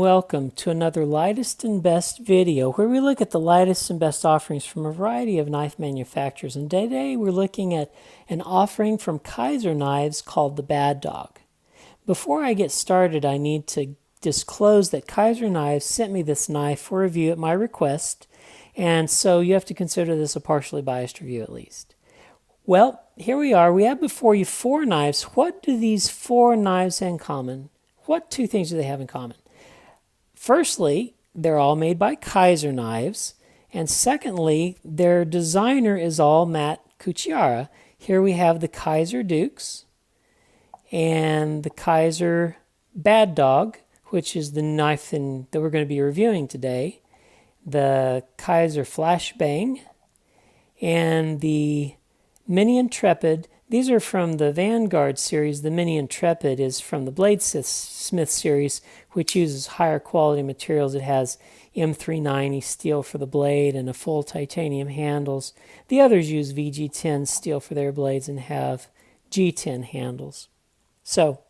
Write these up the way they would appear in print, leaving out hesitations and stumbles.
welcome to another Lightest and Best video where we look at the lightest and best offerings from a variety of knife manufacturers. And today we're looking at an offering from Kizer Knives called the Bad Dog. Before I get started, I need to disclose that Kizer Knives sent me this knife for review at my request, and so you have to consider this a partially biased review at least. Well, here we are. We have before you 4 knives. What do these 4 knives have in common? What 2 things do they have in common? Firstly, they're all made by Kizer Knives, and secondly, their designer is all Matt Kuchihara. Here we have the Kizer Dukes and the Kizer Bad Dog, which is the knife that we're going to be reviewing today, the Kizer Flashbang, and the Mini Intrepid. These are from the Vanguard series. The Mini Intrepid is from the Bladesmith series, which uses higher quality materials. It has M390 steel for the blade and a full titanium handles. The others use VG10 steel for their blades and have G10 handles. So,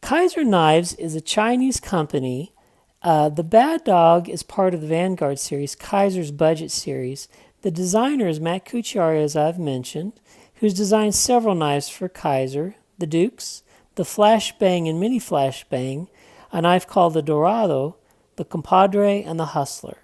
Kizer Knives is a Chinese company. The Bad Dog is part of the Vanguard series, Kizer's budget series. The designer is Matt Kuchihara, as I've mentioned, who's designed several knives for Kizer, the Dukes, the Flashbang and Mini Flashbang, a knife called the Dorado, the Compadre, and the Hustler.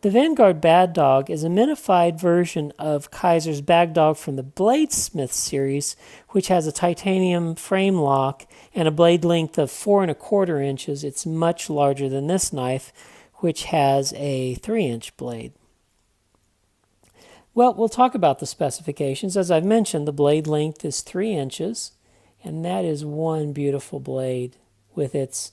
The Vanguard Bad Dog is a minified version of Kizer's Bad Dog from the Bladesmith series, which has a titanium frame lock and a blade length of 4 1/4 inches. It's much larger than this knife, which has a 3-inch blade. Well, we'll talk about the specifications. As I've mentioned, the blade length is 3 inches, and that is one beautiful blade with its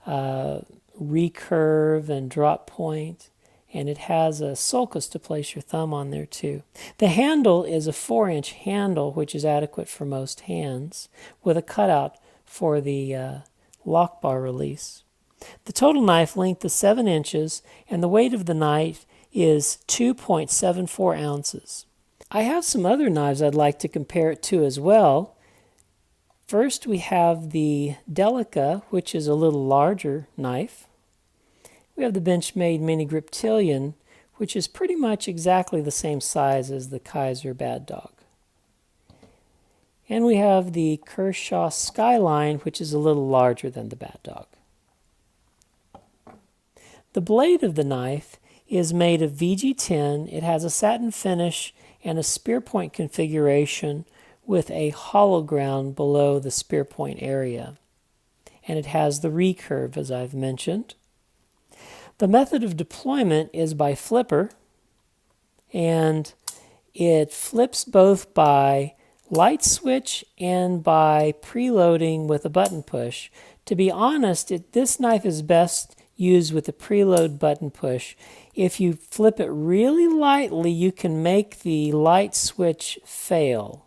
recurve and drop point, and it has a sulcus to place your thumb on there too. The handle is a 4-inch handle, which is adequate for most hands, with a cutout for the lock bar release. The total knife length is 7 inches, and the weight of the knife is 2.74 ounces. I have some other knives I'd like to compare it to as well. First, we have the Delica, which is a little larger knife. We have the Benchmade Mini Griptilian, which is pretty much exactly the same size as the Kizer Bad Dog. And we have the Kershaw Skyline, which is a little larger than the Bad Dog. The blade of the knife is made of VG10. It has a satin finish and a spear point configuration with a hollow ground below the spear point area. And it has the recurve, as I've mentioned. The method of deployment is by flipper, and it flips both by light switch and by preloading with a button push. To be honest, this knife is best used with a preload button push. If you flip it really lightly, you can make the light switch fail.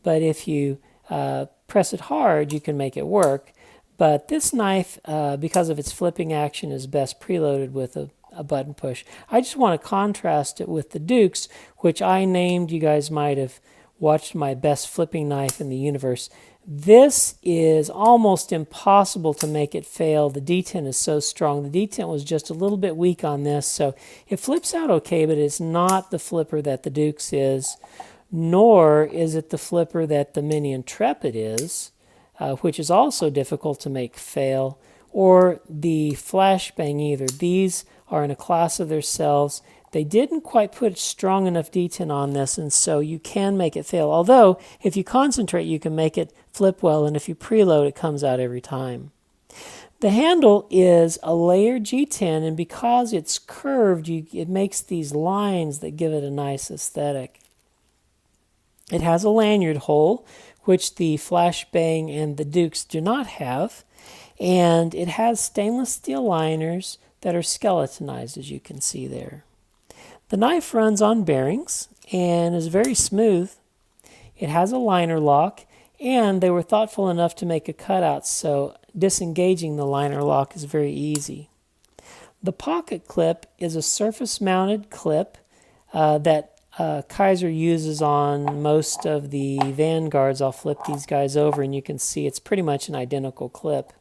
But if you press it hard, you can make it work. But this knife, because of its flipping action, is best preloaded with a button push. I just want to contrast it with the Dukes, which I named. You guys might have watched my best flipping knife in the universe. This is almost impossible to make it fail. The detent is so strong. The detent was just a little bit weak on this, so it flips out okay, but it's not the flipper that the Dukes is, nor is it the flipper that the Mini Intrepid is, which is also difficult to make fail, or the Flashbang either. These are in a class of themselves. They didn't quite put strong enough detent on this, and so you can make it fail. Although, if you concentrate, you can make it flip well, and if you preload, it comes out every time. The handle is a layered G10, and because it's curved, it makes these lines that give it a nice aesthetic. It has a lanyard hole, which the Flashbang and the Dukes do not have, and it has stainless steel liners that are skeletonized, as you can see there. The knife runs on bearings and is very smooth. It has a liner lock, and they were thoughtful enough to make a cutout, so disengaging the liner lock is very easy. The pocket clip is a surface-mounted clip that Kizer uses on most of the Vanguards. I'll flip these guys over, and you can see it's pretty much an identical clip.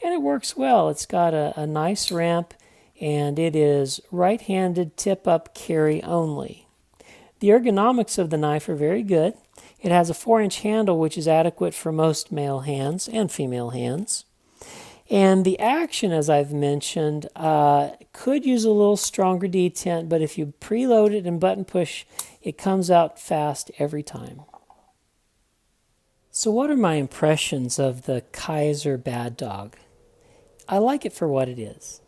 and it works well. It's got a nice ramp, and it is right-handed tip-up carry only. The ergonomics of the knife are very good. It has a 4-inch handle, which is adequate for most male hands and female hands. And the action, as I've mentioned, could use a little stronger detent, but if you preload it and button push, it comes out fast every time. So what are my impressions of the Kizer Bad Dog? I like it for what it is.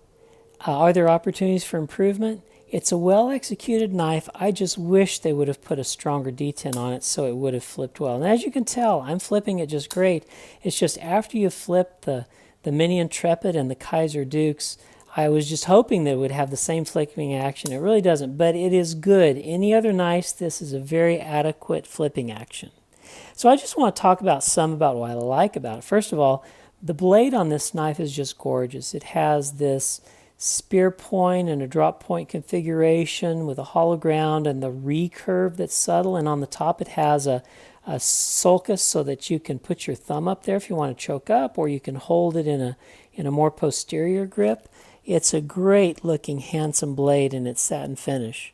Are there opportunities for improvement? It's a well-executed knife. I just wish they would have put a stronger detent on it so it would have flipped well. And as you can tell, I'm flipping it just great. It's just after you flip the Mini Intrepid and the Kizer Dukes, I was just hoping that it would have the same flipping action. It really doesn't, but it is good. Any other knives, this is a very adequate flipping action. So I just want to talk about what I like about it. First of all, the blade on this knife is just gorgeous. It has this spear point and a drop point configuration with a hollow ground and the recurve that's subtle, and on the top it has a sulcus so that you can put your thumb up there if you want to choke up, or you can hold it in a more posterior grip. It's a great looking handsome blade in its satin finish.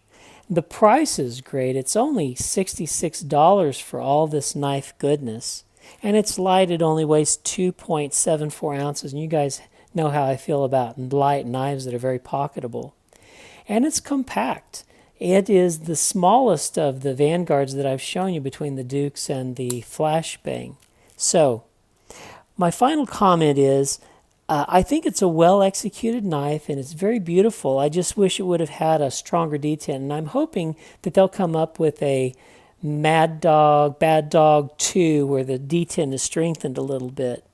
The price is great. It's only $66 for all this knife goodness, and it's light. It only weighs 2.74 ounces, and you guys know how I feel about light knives that are very pocketable. And it's compact. It is the smallest of the Vanguards that I've shown you between the Dukes and the Flashbang. So, my final comment is, I think it's a well-executed knife, and it's very beautiful. I just wish it would have had a stronger detent, and I'm hoping that they'll come up with a Bad Dog 2, where the detent is strengthened a little bit.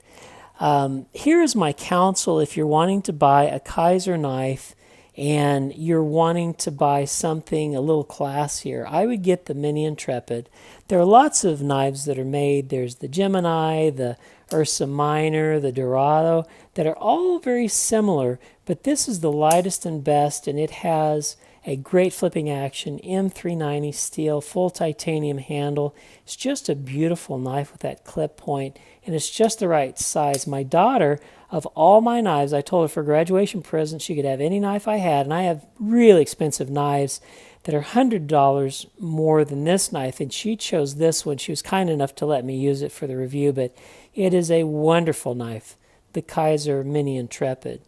Here is my counsel if you're wanting to buy a Kizer knife and you're wanting to buy something a little classier. I would get the Mini Intrepid. There are lots of knives that are made. There's the Gemini, the Ursa Minor, the Dorado, that are all very similar, but this is the lightest and best, and it has a great flipping action, M390 steel, full titanium handle. It's just a beautiful knife with that clip point, and it's just the right size. My daughter, of all my knives, I told her for graduation present she could have any knife I had, and I have really expensive knives that are $100 more than this knife, and she chose this one. She was kind enough to let me use it for the review, but it is a wonderful knife, the Kizer Mini Intrepid.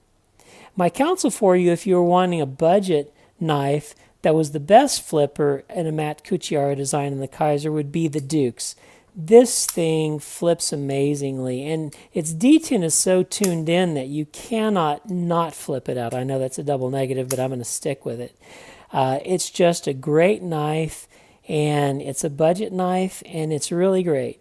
My counsel for you, if you're wanting a budget knife that was the best flipper in a Matt Cucchiara design in the Kizer, would be the Dukes. This thing flips amazingly, and its detent is so tuned in that you cannot not flip it out. I know that's a double negative, but I'm going to stick with it. It's just a great knife, and it's a budget knife, and it's really great.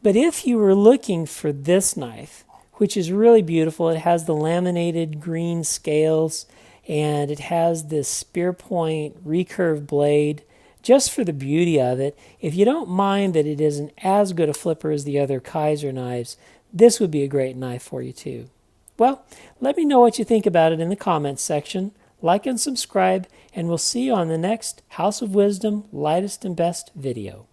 But if you were looking for this knife, which is really beautiful, it has the laminated green scales, and it has this spear point recurve blade, just for the beauty of it. If you don't mind that it isn't as good a flipper as the other Kizer knives, this would be a great knife for you too. Well, let me know what you think about it in the comments section. Like and subscribe, and we'll see you on the next House of Wisdom Lightest and Best video.